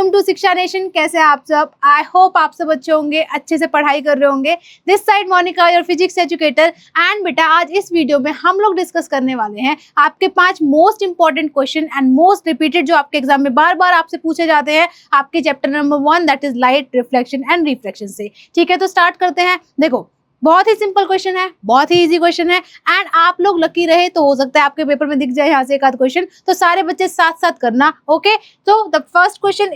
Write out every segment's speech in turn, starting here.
Welcome to शिक्षा nation. कैसे हैं आप सब? आई होप आप सब अच्छे होंगे, अच्छे से पढ़ाई कर रहे होंगे। This side Monica, your physics educator. And बेटा आज इस वीडियो में हम लोग डिस्कस करने वाले हैं आपके 5 most important question and most repeated जो आपके एग्जाम में बार बार आपसे पूछे जाते हैं आपके chapter number 1 that is light, reflection and refraction से। ठीक है, तो स्टार्ट करते हैं। देखो बहुत ही सिंपल क्वेश्चन है, बहुत ही इजी क्वेश्चन है एंड आप लोग लकी रहे तो हो सकता है आपके पेपर में दिख जाए यहाँ से एक आध क्वेश्चन, तो सारे बच्चे साथ साथ करना। ओके, तो the first question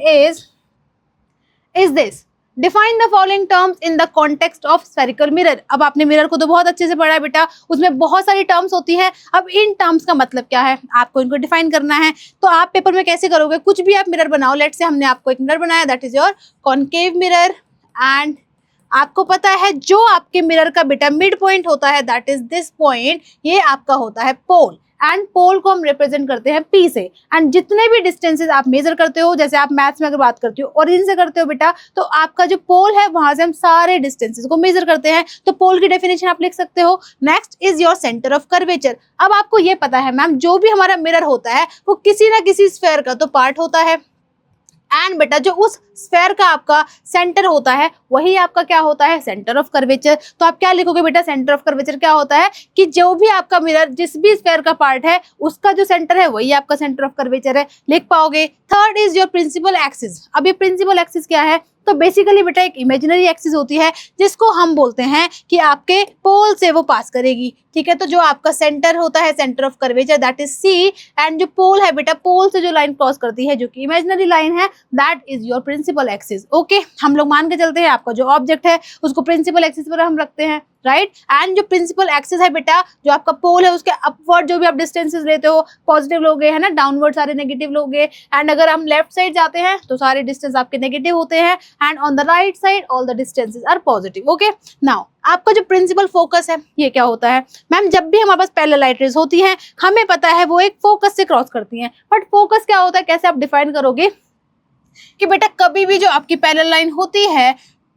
is this, define the following terms in the context of spherical mirror. अब आपने मिरर को तो बहुत अच्छे से पढ़ा है बेटा, उसमें बहुत सारी टर्म्स होती है। अब इन टर्म्स का मतलब क्या है आपको इनको डिफाइन करना है। तो आप पेपर में कैसे करोगे? कुछ भी आप मिरर बनाओ, लेट से हमने आपको एक मिरर बनाया that is your concave mirror and आपको पता है जो आपके मिरर का बेटा मिड पॉइंट होता है दैट इज दिस पॉइंट, ये आपका होता है पोल एंड पोल को हम रिप्रेजेंट करते हैं पी से। एंड जितने भी डिस्टेंसेस आप मेजर करते हो, जैसे आप मैथ्स में अगर बात करते हो और इनसे करते हो बेटा, तो आपका जो पोल है वहां से हम सारे डिस्टेंसेस को मेजर करते हैं। तो पोल की डेफिनेशन आप लिख सकते हो। Next is your centre of curvature. अब आपको ये पता है मैम, जो भी हमारा मिरर होता है वो किसी ना किसी स्फेयर का तो पार्ट होता है एंड बेटा जो उस स्फेयर का आपका सेंटर होता है वही आपका क्या होता है? Centre of curvature. तो आप क्या लिखोगे बेटा? सेंटर ऑफ कर्वेचर क्या होता है कि जो भी आपका मिरर जिस भी स्फेयर का पार्ट है उसका जो सेंटर है वही आपका सेंटर ऑफ कर्वेचर है, लिख पाओगे। Third is your principal axis. अब ये प्रिंसिपल एक्सिस क्या है? तो बेसिकली बेटा एक इमेजिनरी एक्सिस होती है जिसको हम बोलते हैं कि आपके पोल से वो पास करेगी। ठीक है, तो जो आपका सेंटर होता है centre of curvature that is C and जो पोल है बेटा, पोल से जो लाइन क्रॉस करती है जो कि इमेजिनरी लाइन है that is your principal axis. Okay, हम लोग मान के चलते हैं आपका जो ऑब्जेक्ट है उसको प्रिंसिपल एक्सिस पर हम रखते हैं, राइट। एंड जो प्रिंसिपल एक्सिस है बेटा, जो आपका पोल है उसके अपवर्ड जो भी आप डिस्टेंसेस लेते हो, पॉजिटिव लोगे है ना, डाउनवर्ड सारे नेगेटिव लोगे। एंड अगर हम लेफ्ट साइड जाते हैं तो सारे डिस्टेंस आपके नेगेटिव होते हैं and on the right side all the distances are positive. Okay, now आपका जो प्रिंसिपल फोकस है ये क्या होता है मैम? जब भी हमारे पास पैरेलल लाइट रेज होती हैं हमें पता है वो एक फोकस से क्रॉस करती हैं, बट फोकस क्या होता है, कैसे आप डिफाइन करोगे कि बेटा कभी भी जो आपकी पैरेलल लाइन होती है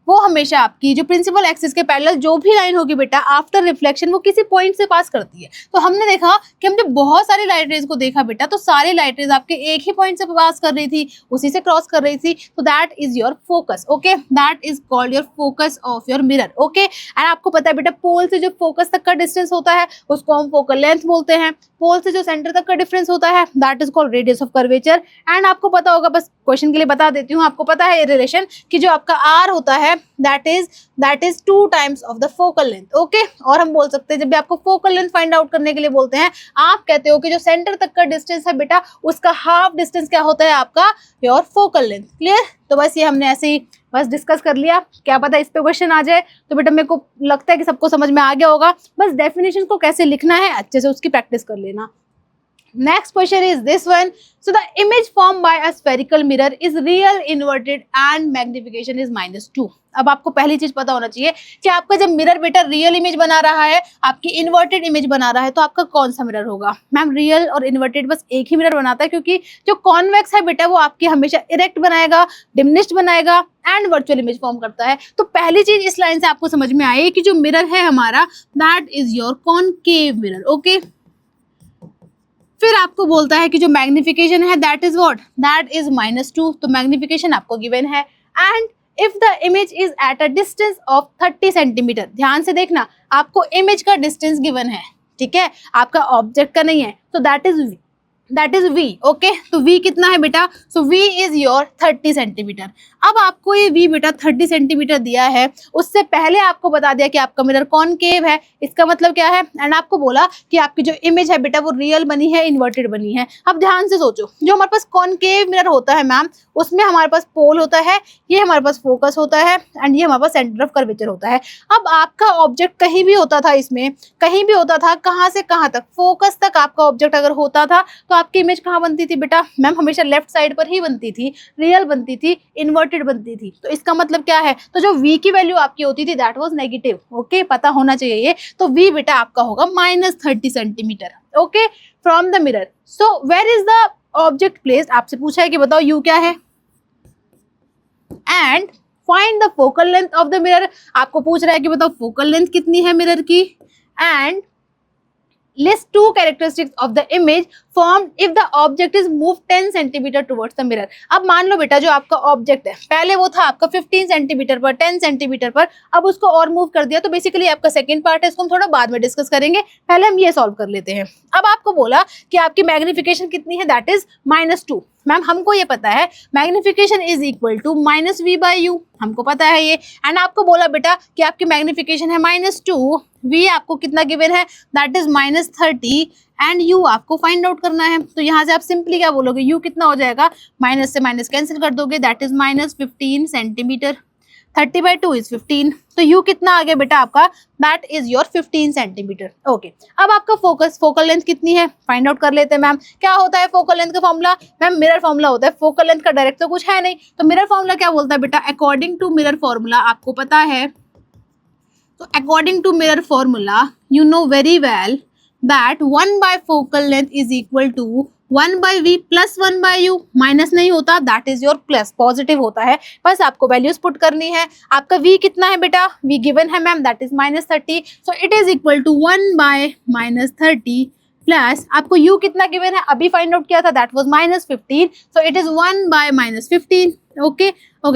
वो हमेशा आपकी जो प्रिंसिपल एक्सिस के पैरेलल जो भी लाइन होगी बेटा आफ्टर रिफ्लेक्शन वो किसी पॉइंट से पास करती है। तो हमने देखा कि हम जब बहुत सारी लाइट रेज को देखा बेटा तो सारी लाइट रेज आपके एक ही पॉइंट से पास कर रही थी, उसी से क्रॉस कर रही थी। तो that is your focus. Okay, that is called your focus of your mirror. Okay, and आपको पता है बेटा पोल से जो फोकस तक का डिस्टेंस होता है उसको हम फोकल लेंथ बोलते हैं। पोल से जो सेंटर तक का डिफरेंस होता है that is called radius of curvature. And आपको पता होगा, बस क्वेश्चन के लिए बता देती हूँ, आपको पता है ये रिलेशन कि जो आपका आर होता है that is 2 times of the focal length. Okay, और हम बोल सकते हैं जब भी आपको फोकल लेंथ फाइंड आउट करने के लिए बोलते हैं आप कहते हो कि जो सेंटर तक का डिस्टेंस है बेटा उसका हाफ डिस्टेंस क्या होता है आपका? Your focal length. क्लियर? तो बस ये हमने ऐसे ही बस डिस्कस कर लिया, क्या पता इस पे क्वेश्चन आ जाए। तो बेटा मेरे को लगता है कि सबको समझ में आ गया होगा, बस डेफिनेशन को कैसे लिखना है अच्छे से उसकी प्रैक्टिस कर लेना। Next question is this one. So the image formed by a spherical mirror is real inverted and magnification is -2. अब आपको पहली चीज पता होना चाहिए कि आपका जब मिरर बेटा रियल इमेज बना रहा है, आपकी इन्वर्टेड इमेज बना रहा है, तो आपका कौन सा मिरर होगा? मैम रियल और इन्वर्टेड बस एक ही मिरर बनाता है, क्योंकि जो कॉन्वेक्स है बेटा वो आपकी हमेशा इरेक्ट बनाएगा, डिमिनिश्ड बनाएगा एंड वर्चुअल इमेज फॉर्म करता है। तो पहली चीज इस लाइन से आपको समझ में आई कि जो मिरर है हमारा that is your concave mirror. Okay, फिर आपको बोलता है कि जो मैग्निफिकेशन है that is what? That is -2। तो मैग्निफिकेशन आपको गिवन है and if the image is at a distance of 30 centimetre. ध्यान से देखना, आपको इमेज का डिस्टेंस गिवन है, ठीक है, आपका ऑब्जेक्ट का नहीं है। तो दैट इज v। ओके, तो v कितना है बेटा? सो v इज योर 30 सेंटीमीटर। अब आपको ये v बेटा 30 सेंटीमीटर दिया है, उससे पहले आपको बता दिया कि आपका मिरर कॉनकेव है। इसका मतलब क्या है? एंड आपको बोला कि आपकी जो इमेज है बेटा वो रियल बनी है, इन्वर्टेड बनी है। अब ध्यान से सोचो, जो हमारे पास कॉनकेव मिरर होता है मैम उसमें हमारे पास पोल होता है, ये हमारे पास फोकस होता है एंड ये हमारे पास सेंटर ऑफ कर्वेचर होता है। अब आपका ऑब्जेक्ट कहीं भी होता था, इसमें कहीं भी होता था, कहाँ से कहाँ तक? फोकस तक आपका ऑब्जेक्ट अगर होता था तो आपकी इमेज कहाँ बनती थी बेटा? मैम हमेशा लेफ्ट साइड पर ही बनती थी, रियल बनती थी, इन्वर्टेड बनती थी। तो इसका मतलब क्या है? तो जो v की वैल्यू आपकी होती थी दैट वाज नेगेटिव। ओके, पता होना चाहिए ये। तो v बेटा आपका होगा -30 centimetre. Okay, from the mirror. So where is the object placed? आपसे पूछा है कि बताओ u क्या है and find the focal length of the mirror. आपको पूछ रहा है कि बताओ फोकल लेंथ कितनी है मिरर की and List two characteristics of the image formed if the object is moved 10 centimetre towards the mirror। अब मान लो बेटा जो आपका ऑब्जेक्ट है पहले वो था आपका 15 सेंटीमीटर पर, 10 सेंटीमीटर पर, अब उसको और मूव कर दिया, तो बेसिकली आपका सेकंड पार्ट है, इसको हम थोड़ा बाद में डिस्कस करेंगे, पहले हम ये सॉल्व कर लेते हैं। अब आपको बोला कि आपकी मैग्निफिकेशन कितनी है, दैट इज -2। मैम हमको ये पता है magnification is equal to -v/u, हमको पता है ये। एंड आपको बोला बेटा कि आपकी मैग्निफिकेशन है -2, v आपको कितना गिवन है, दैट इज -30 एंड u आपको फाइंड आउट करना है। तो यहाँ से आप सिंपली क्या बोलोगे, u कितना हो जाएगा, माइनस से माइनस कैंसिल कर दोगे, दैट इज -15 सेंटीमीटर। 30/2 इज 15, तो u कितना आ गया बेटा आपका, that is your 15 centimetre. Okay, अब आपका फोकल लेंथ कितनी है फाइंड आउट कर लेते हैं। मैम क्या होता है फोकल लेंथ का फॉर्मूला, मैम मिरर फॉर्मूला होता है, फोकल लेंथ का डायरेक्ट तो कुछ है नहीं, तो मिरर फॉर्मूला क्या बोलता है बेटा, अकॉर्डिंग टू मिरर फॉर्मूला आपको पता है, तो according to mirror formula you know very well that 1 by focal length is equal to 1 by v plus 1 by u, minus नहीं होता, that is your plus, positive होता है, बस आपको वैल्यूज पुट करनी है। आपका v कितना है बेटा, v गिवन है ma'am, that is -30, so it is equal to 1 by -30 plus आपको u कितना गिवन है, अभी फाइंड आउट किया था, that was -15, so it is 1 by -15। Okay,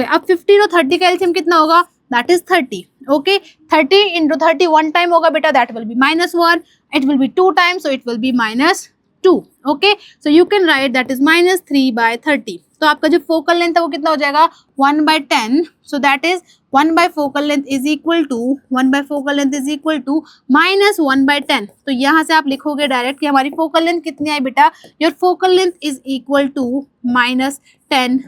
अब 15 और 30 का एलसीएम कितना होगा, that is 30। okay, 30 into 30 one time होगा बेटा, that will be -1, it will be 2 times, so it will be -2। okay, so you can write that is -3/30। तो आपका जो फोकल लेंथ है वो कितना हो जाएगा, 1/10, so that is 1 by focal length is equal to -1/10। तो यहाँ से आप लिखोगे डायरेक्ट कि हमारी फोकल लेंथ कितनी आई बेटा, your focal length is equal to -10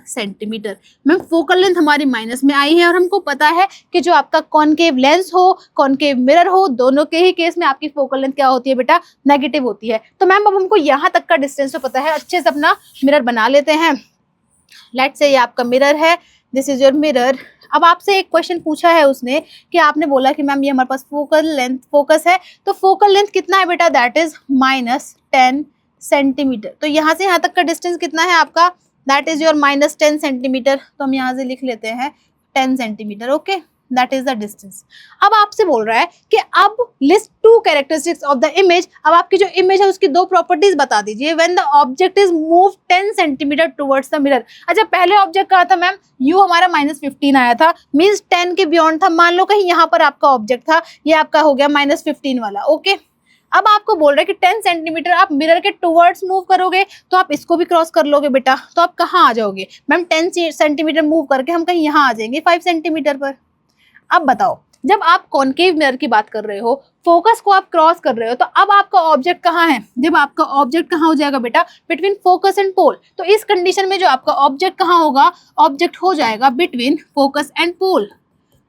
centimetre. Ma'am focal length हमारी माइनस में आई है और हमको पता है कि जो आपका कॉनकेव लेंस हो, कॉनकेव मिरर हो, दोनों के ही केस में आपकी फोकल लेंथ क्या होती है बेटा, नेगेटिव होती है। तो मैम अब हमको यहाँ तक का डिस्टेंस तो पता है, अच्छे से अपना मिरर बना लेते हैं। लेट्स से ये आपका मिरर है, दिस इज योर मिरर। अब आपसे एक क्वेश्चन पूछा है उसने कि आपने बोला कि मैम ये हमारे पास फोकस है, तो फोकल लेंथ कितना है बेटा, दैट इज -10 सेंटीमीटर। तो यहाँ से यहाँ तक का डिस्टेंस कितना है आपका, दैट इज योर -10 सेंटीमीटर। तो हम यहाँ से लिख लेते हैं 10 centimetre. Okay, that is the distance. अब आपसे बोल रहा है कि अब list 2 characteristics of the image. अब आपकी जो इमेज है उसकी 2 प्रॉपर्टीज बता दीजिए। When the object is move 10 centimetre towards the mirror. अच्छा, पहले ऑब्जेक्ट कहा था मैम, u हमारा -15 आया था, मीन्स 10 के बियॉन्ड था। मान लो कहीं यहाँ पर आपका ऑब्जेक्ट था, ये आपका हो गया -15 वाला। ओके, अब आपको बोल रहे हैं कि 10 सेंटीमीटर आप मिरर के टुवर्ड्स मूव करोगे, तो आप इसको भी क्रॉस कर लोगे बेटा, तो आप कहाँ आ जाओगे मैम, 10 सेंटीमीटर मूव करके हम कहीं यहाँ आ जाएंगे 5 सेंटीमीटर पर। अब बताओ, जब आप कॉनकेव मिरर की बात कर रहे हो, फोकस को आप क्रॉस कर रहे हो, तो अब आपका ऑब्जेक्ट कहाँ है, जब आपका ऑब्जेक्ट कहाँ हो जाएगा बेटा, बिटवीन फोकस एंड पोल। तो इस कंडीशन में जो आपका ऑब्जेक्ट कहाँ होगा, ऑब्जेक्ट हो जाएगा बिटवीन फोकस एंड पोल।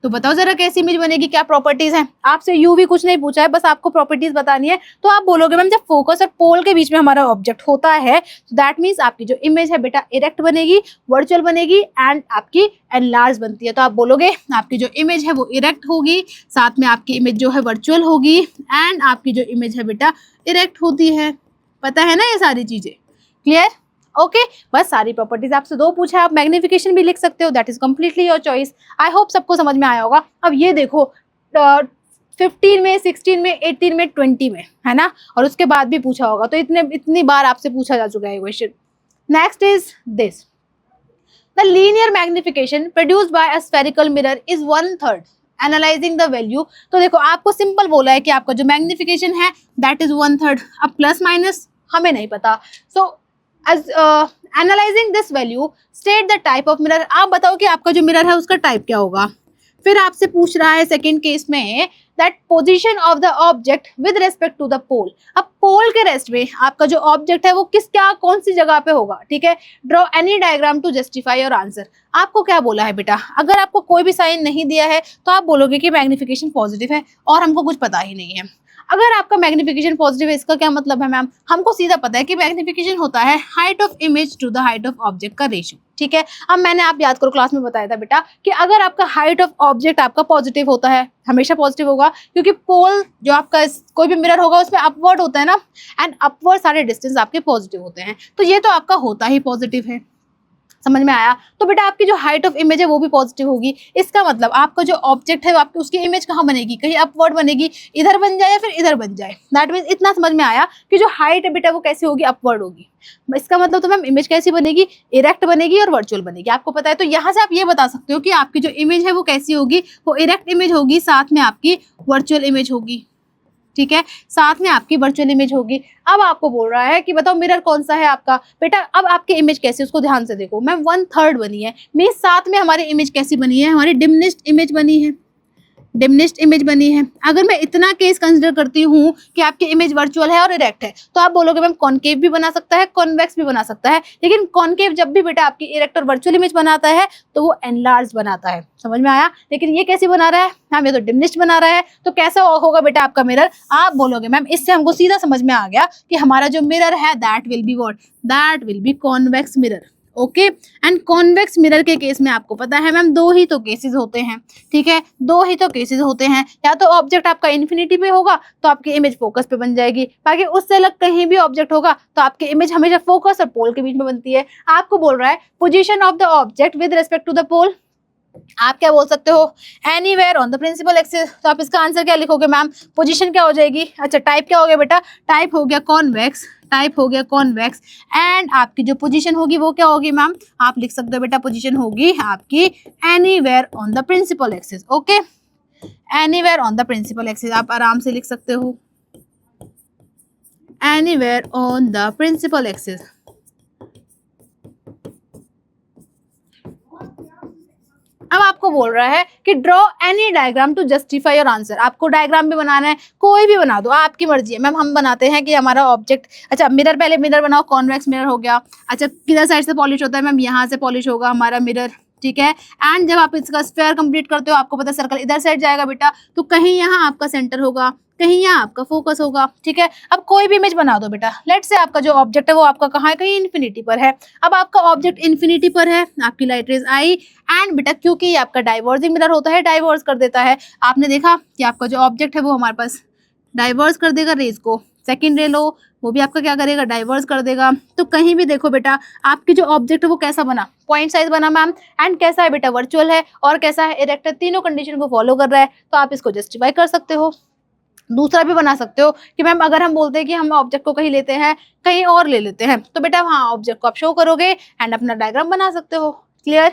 तो बताओ जरा कैसी इमेज बनेगी, क्या प्रॉपर्टीज हैं। आपसे यू भी कुछ नहीं पूछा है, बस आपको प्रॉपर्टीज बतानी है। तो आप बोलोगे मैम जब फोकस और पोल के बीच में हमारा ऑब्जेक्ट होता है, दैट मीन्स आपकी जो इमेज है बेटा इरेक्ट बनेगी, वर्चुअल बनेगी एंड आपकी एनलार्ज बनती है। तो आप बोलोगे आपकी जो इमेज है वो इरेक्ट होगी, साथ में आपकी इमेज जो है वर्चुअल होगी एंड आपकी जो इमेज है बेटा इरेक्ट होती है। पता है ना ये सारी चीजें, क्लियर। ओके, बस सारी प्रॉपर्टीज आपसे 2 पूछा है। आप मैग्निफिकेशन भी लिख सकते हो, that is completely your choice. I hope सबको समझ में आया होगा। अब ये देखो 15 में, 16 में, 18 में, 20 में, है ना, और उसके बाद भी पूछा होगा, तो इतनी बार आपसे पूछा जा चुका है question. Next is this, the linear magnification produced by a spherical mirror is 1/3 analysing the value. तो देखो आपको सिंपल बोला है कि आपका जो मैग्निफिकेशन है दैट इज 1/3। अब प्लस माइनस हमें नहीं पता, सो as analyzing this value state the type of mirror। आप बताओ कि आपका जो मिरर है उसका टाइप क्या होगा। फिर आपसे पूछ रहा है सेकंड केस में that position of the object with respect to the pole. अब पोल के रेस्ट में आपका जो ऑब्जेक्ट है वो कौन सी जगह पे होगा, ठीक है। Draw any diagram to justify your answer. आपको क्या बोला है बेटा, अगर आपको कोई भी साइन नहीं दिया है तो आप बोलोगे कि मैग्निफिकेशन पॉजिटिव है और हमको कुछ पता ही नहीं है। अगर आपका मैग्निफिकेशन पॉजिटिव है, इसका क्या मतलब है मैम, हमको सीधा पता है कि मैग्निफिकेशन होता है height of image to the height of object का रेशियो, ठीक है। अब मैंने आप याद करो क्लास में बताया था बेटा कि अगर आपका हाइट ऑफ ऑब्जेक्ट आपका पॉजिटिव होता है, हमेशा पॉजिटिव होगा, क्योंकि पोल जो आपका कोई भी मिरर होगा उसमें अपवर्ड होता है ना, एंड अपवर्ड सारे डिस्टेंस आपके पॉजिटिव होते हैं, तो ये तो आपका होता ही पॉजिटिव है। समझ में आया? तो बेटा आपकी जो हाइट ऑफ इमेज है वो भी पॉजिटिव होगी। इसका मतलब आपका जो ऑब्जेक्ट है वो आपकी उसकी इमेज कहाँ बनेगी, कहीं अपवर्ड बनेगी, इधर बन जाए या फिर इधर बन जाए। दैट मीन्स इतना समझ में आया कि जो हाइट है बेटा वो कैसी होगी, अपवर्ड होगी। इसका मतलब तो मैम इमेज कैसी बनेगी, इरेक्ट बनेगी और वर्चुअल बनेगी, आपको पता है। तो यहाँ से आप ये बता सकते हो कि आपकी जो इमेज है वो कैसी होगी, वो इरेक्ट इमेज होगी, साथ में आपकी वर्चुअल इमेज होगी, ठीक है, साथ में आपकी वर्चुअल इमेज होगी। अब आपको बोल रहा है कि बताओ मिरर कौन सा है आपका। बेटा अब आपकी इमेज कैसी है उसको ध्यान से देखो। मैम 1/3 बनी है, मीन्स साथ में हमारी इमेज कैसी बनी है, हमारी डिमिनिश्ड इमेज बनी है, डिमिनिश्ड इमेज बनी है। अगर मैं इतना केस कंसिडर करती हूँ कि आपकी इमेज वर्चुअल है और इरेक्ट है, तो आप बोलोगे मैम कॉनकेव भी बना सकता है, कॉन्वेक्स भी बना सकता है, लेकिन कॉनकेव जब भी बेटा आपकी इरेक्ट और वर्चुअल इमेज बनाता है तो वो एनलार्ज बनाता है, समझ में आया। लेकिन ये कैसी बना रहा है, मैम ये तो डिमिनिश्ड बना रहा है, तो कैसा होगा बेटा आपका मिरर। आप बोलोगे मैम इससे हमको सीधा समझ में आ गया कि हमारा जो मिरर है that will be what, that will B convex mirror. Okay, and convex mirror के केस में आपको पता है मैम दो ही तो केसेस होते हैं, ठीक है, दो ही तो केसेस होते हैं। या तो ऑब्जेक्ट आपका इन्फिनिटी पे होगा तो आपकी इमेज फोकस पे बन जाएगी, बाकी उससे अलग कहीं भी ऑब्जेक्ट होगा तो आपकी इमेज हमेशा फोकस और पोल के बीच में बनती है। आपको बोल रहा है position of the object with respect to the pole, आप क्या बोल सकते हो, anywhere on the principal axis. तो आप इसका आंसर क्या लिखोगे मैम, पोजीशन क्या हो जाएगी, अच्छा टाइप क्या हो गया बेटा, टाइप हो गया कॉन्वेक्स, टाइप हो गया कॉन्वेक्स, एंड आपकी जो पोजीशन होगी वो क्या होगी मैम, आप लिख सकते हो बेटा पोजीशन होगी आपकी anywhere on the principal axis. Okay, anywhere on the principal axis आप आराम से लिख सकते हो, anywhere on the principal axis. अब आपको बोल रहा है कि draw any diagram to justify your answer. आपको डायग्राम भी बनाना है, कोई भी बना दो, आपकी मर्जी है। मैम हम बनाते हैं कि हमारा ऑब्जेक्ट, अच्छा मिरर, पहले मिरर बनाओ, कॉन्वेक्स मिरर हो गया। अच्छा किधर साइड से पॉलिश होता है मैम, यहाँ से पॉलिश होगा हमारा मिरर, ठीक है। एंड जब आप इसका स्फीयर कंप्लीट करते हो आपको पता है सर्कल इधर साइड जाएगा बेटा, तो कहीं यहाँ आपका सेंटर होगा, कहीं यहाँ आपका फोकस होगा, ठीक है। अब कोई भी इमेज बना दो बेटा, लेट से आपका जो ऑब्जेक्ट है वो आपका कहाँ है, कहीं इन्फिनिटी पर है। अब आपका ऑब्जेक्ट इन्फिनिटी पर है, आपकी लाइट रेज आई, एंड बेटा क्योंकि ये आपका डाइवर्जिंग मिरर होता है, डाइवर्स कर देता है। आपने देखा कि आपका जो ऑब्जेक्ट है वो हमारे पास डाइवर्स कर देगा रेज को, सेकेंड रे लो वो भी आपका क्या करेगा, डाइवर्स कर देगा। तो कहीं भी देखो बेटा आपकी जो ऑब्जेक्ट है वो कैसा बना, पॉइंट साइज बना मैम, एंड कैसा है बेटा, वर्चुअल है और कैसा है, इरेक्ट है। तीनों कंडीशन को फॉलो कर रहा है, तो आप इसको जस्टिफाई कर सकते हो। दूसरा भी बना सकते हो कि मैम अगर हम बोलते हैं कि हम ऑब्जेक्ट को कहीं लेते हैं, कहीं और ले लेते हैं, तो बेटा हाँ ऑब्जेक्ट को आप शो करोगे एंड अपना डायग्राम बना सकते हो। Clear.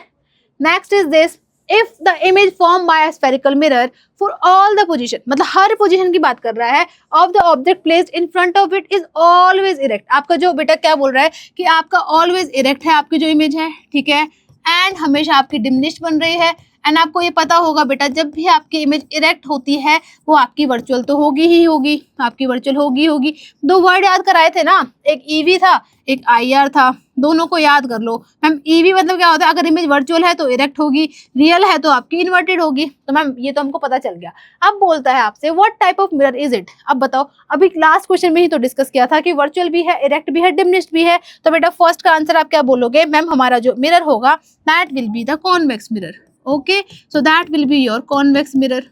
Next is this, if the image form by a spherical mirror for all the position, मतलब हर पोजीशन की बात कर रहा है, of the object placed in front of it is always erect. आपका जो बेटा क्या बोल रहा है कि आपका ऑलवेज इरेक्ट है आपकी जो इमेज है, ठीक है, एंड हमेशा आपकी डिमिनिश्ड बन रही है। एंड आपको ये पता होगा बेटा जब भी आपकी इमेज इरेक्ट होती है वो आपकी वर्चुअल तो होगी ही होगी, आपकी वर्चुअल होगी। दो वर्ड याद कराए थे ना, एक ईवी था एक आईआर था, दोनों को याद कर लो। मैम ईवी मतलब क्या होता है, अगर इमेज वर्चुअल है तो इरेक्ट होगी, रियल है तो आपकी इन्वर्टेड होगी। तो मैम ये तो हमको पता चल गया। अब बोलता है आपसे what type of mirror is it. अब बताओ, अभी लास्ट क्वेश्चन में ही तो डिस्कस किया था कि वर्चुअल भी है, इरेक्ट भी है, डिमिनिश्ड भी है। तो बेटा फर्स्ट का आंसर आप क्या बोलोगे, मैम हमारा जो मिरर होगा that will be the convex mirror. Okay, so that will be your convex mirror.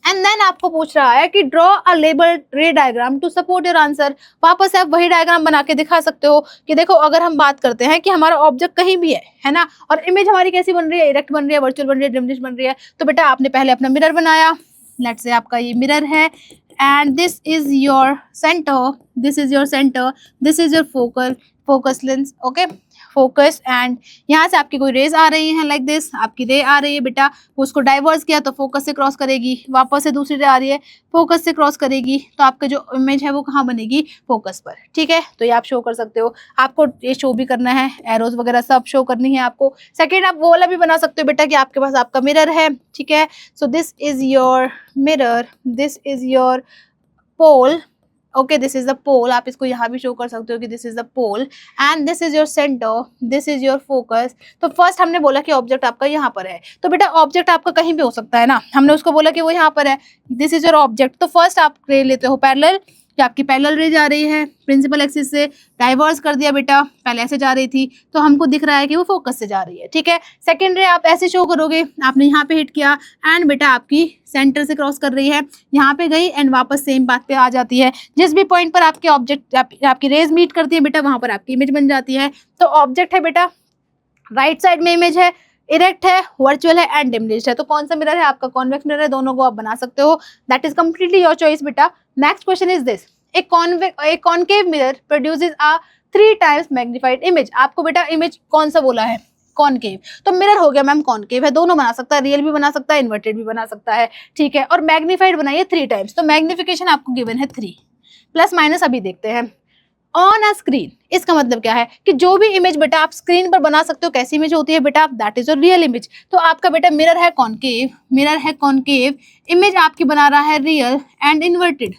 And then आपको पूछ रहा है कि draw a labelled ray diagram to support your answer. वापस से आप वही डायग्राम बना के दिखा सकते हो कि देखो अगर हम बात करते हैं कि हमारा ऑब्जेक्ट कहीं भी है ना, और इमेज हमारी कैसी बन रही है, इरेक्ट बन रही है, वर्चुअल बन रही है, डिमिनिश्ड बन रही है। तो बेटा आपने पहले अपना मिरर बनाया, लेट्स से आपका ये मिरर है, and this is your centre, this is your centre, this is your focus lens, okay, focus. And यहाँ से आपकी कोई रेज आ रही है, लाइक दिस आपकी रे आ रही है बेटा, उसको डाइवर्स किया तो फोकस से क्रॉस करेगी, वापस से दूसरी रे आ रही है, फोकस से क्रॉस करेगी, तो आपका जो इमेज है वो कहाँ बनेगी, फोकस पर, ठीक है। तो ये आप शो कर सकते हो, आपको ये शो भी करना है, एरोज वगैरह सब शो करनी है आपको। सेकेंड आप वो वाला भी बना सकते हो बेटा कि आपके पास आपका मिरर है, ठीक है, so this is your mirror, this is your pole, okay, this is the pole. आप इसको यहाँ भी शो कर सकते हो कि this is the pole, and this is your centre, this is your focus. तो फर्स्ट हमने बोला कि ऑब्जेक्ट आपका यहाँ पर है, तो बेटा ऑब्जेक्ट आपका कहीं भी हो सकता है ना, हमने उसको बोला कि वो यहाँ पर है, दिस इज योर ऑब्जेक्ट। तो फर्स्ट आप रे लेते हो पैरेलल, कि आपकी पैरेलल रे जा रही है प्रिंसिपल एक्सिस से, डाइवर्स कर दिया बेटा, पहले ऐसे जा रही थी तो हमको दिख रहा है कि वो फोकस से जा रही है, ठीक है। सेकेंड रे आप ऐसे शो करोगे, आपने यहाँ पे हिट किया एंड बेटा आपकी सेंटर से क्रॉस कर रही है, यहाँ पे गई एंड वापस सेम बात पे आ जाती है। जिस भी पॉइंट पर आपके ऑब्जेक्ट आपकी रेज मीट करती है बेटा वहाँ पर आपकी इमेज बन जाती है। तो ऑब्जेक्ट है बेटा राइट साइड में इमेज है, इरेक्ट है, वर्चुअल है एंड डिमिनिश्ड है। तो कौन सा मिरर है आपका? कॉन्वेक्स मिरर है, दोनों को आप बना सकते हो, that is completely your choice बेटा। Next question is this, a concave mirror produces a 3 times magnified image. आपको बेटा इमेज कौन सा बोला है? कॉनकेव। तो मिरर हो गया मैम कॉनकेव है, दोनों बना सकता है, रियल भी बना सकता है, इन्वर्टेड भी बना सकता है, ठीक है। और मैग्नीफाइड बनाइए 3 टाइम्स, तो मैग्निफिकेशन आपको गिवन है 3, प्लस माइनस अभी देखते हैं। ऑन अ स्क्रीन, इसका मतलब क्या है कि जो भी इमेज बेटा आप स्क्रीन पर बना सकते हो, कैसी इमेज होती है बेटा? That is your real image. तो आपका बेटा मिरर है कॉनकेव, इमेज आपकी बना रहा है रियल एंड इन्वर्टेड।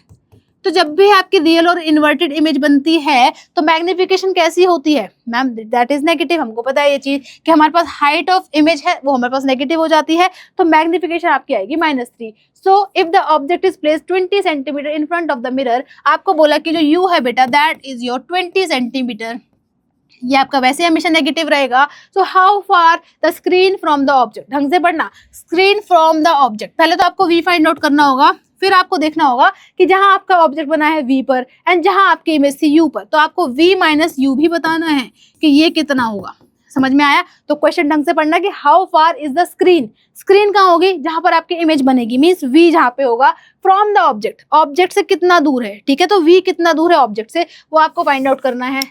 तो जब भी आपकी रियल और इन्वर्टेड इमेज बनती है तो मैग्निफिकेशन कैसी होती है मैम? That is negative. हमको पता है ये चीज कि हमारे पास हाइट ऑफ इमेज है वो हमारे पास नेगेटिव हो जाती है, तो मैग्निफिकेशन आपकी आएगी -3। So if the object is placed 20 centimetre in front of the mirror, आपको बोला कि जो यू है बेटा दैट इज योर 20 सेंटीमीटर, ये आपका वैसे हमेशा नेगेटिव रहेगा। So how far the screen from the object, ढंग से पढ़ना, स्क्रीन फ्रॉम द ऑब्जेक्ट। पहले तो आपको वी फाइंड आउट करना होगा, फिर आपको देखना होगा कि जहां आपका ऑब्जेक्ट बना है वी पर एंड जहां आपकी इमेज थी यू पर, तो आपको वी माइनस यू भी बताना है कि ये कितना होगा। समझ में आया? तो क्वेश्चन ढंग से पढ़ना कि how far is the screen, screen कहाँ होगी? जहां पर आपकी इमेज बनेगी, मीन्स वी जहां पे होगा, फ्रॉम द ऑब्जेक्ट, ऑब्जेक्ट से कितना दूर है, ठीक है। तो वी कितना दूर है ऑब्जेक्ट से, वो आपको फाइंड आउट करना है।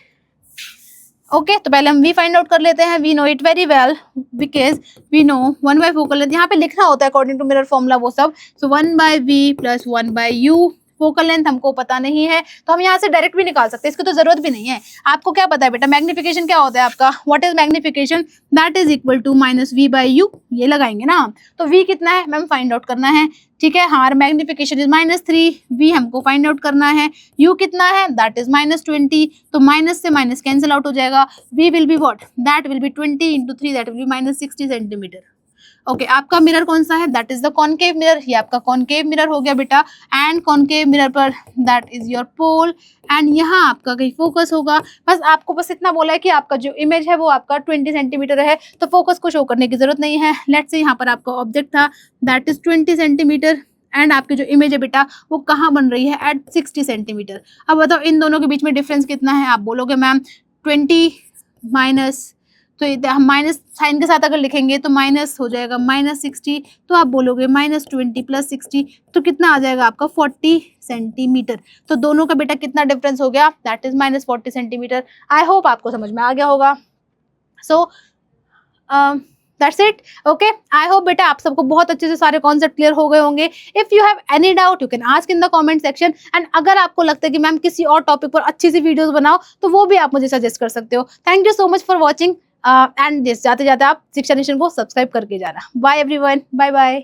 ओके तो पहले हम v फाइंड आउट कर लेते हैं। We know it very well because we know 1 by focal length, यहाँ पे लिखना होता है अकॉर्डिंग टू मिरर फॉर्मूला वो सब। So 1 by v plus 1 by u, focal length हमको पता नहीं है तो हम यहाँ से डायरेक्ट भी निकाल सकते हैं, इसकी तो जरूरत भी नहीं है। आपको क्या पता है बेटा मैग्निफिकेशन क्या होता है आपका? What is magnification? That is equal to -v by u, ये लगाएंगे ना। तो v कितना है मैम फाइंड आउट करना है, ठीक है। हमारा मैग्निफिकेशन इज -3, v हमको फाइंड आउट करना है, u कितना है? दैट इज -20, तो माइनस से माइनस कैंसिल आउट हो जाएगा, v will be what? That will be 20 into 3, that will be -60 centimetre. Okay आपका मिरर कौन सा है? That is the concave mirror, ये आपका कॉनकेव मिरर हो गया बेटा। एंड कॉनकेव मिरर पर that is your pole and यहाँ आपका कहीं फोकस होगा। बस आपको बस इतना बोला है कि आपका जो इमेज है वो आपका 20 सेंटीमीटर है, तो फोकस को शो करने की जरूरत नहीं है। लेट्स से यहाँ पर आपका ऑब्जेक्ट था दैट इज 20 सेंटीमीटर एंड आपकी जो इमेज है बेटा वो कहाँ बन रही है? At 60 centimetre. अब बताओ इन दोनों के बीच में डिफरेंस कितना है? आप बोलोगे मैम 20 माइनस, तो हम माइनस साइन के साथ अगर लिखेंगे तो माइनस हो जाएगा -60, तो आप बोलोगे -20 प्लस 60, तो कितना आ जाएगा आपका? 40 सेंटीमीटर। तो दोनों का बेटा कितना डिफरेंस हो गया? That is -40 centimetre. I hope आपको समझ में आ गया होगा। So that's it. Okay I hope बेटा आप सबको बहुत अच्छे से सारे कॉन्सेप्ट क्लियर हो गए होंगे। If you have any doubt you can ask in the comment section and अगर आपको लगता है कि मैम किसी और टॉपिक पर अच्छी सी वीडियोस बनाओ तो वो भी आप मुझे सजेस्ट कर सकते हो। Thank you so much for watching and जाते जाते आप शिक्षा नेशन को सब्सक्राइब करके जाना। Bye everyone, bye bye.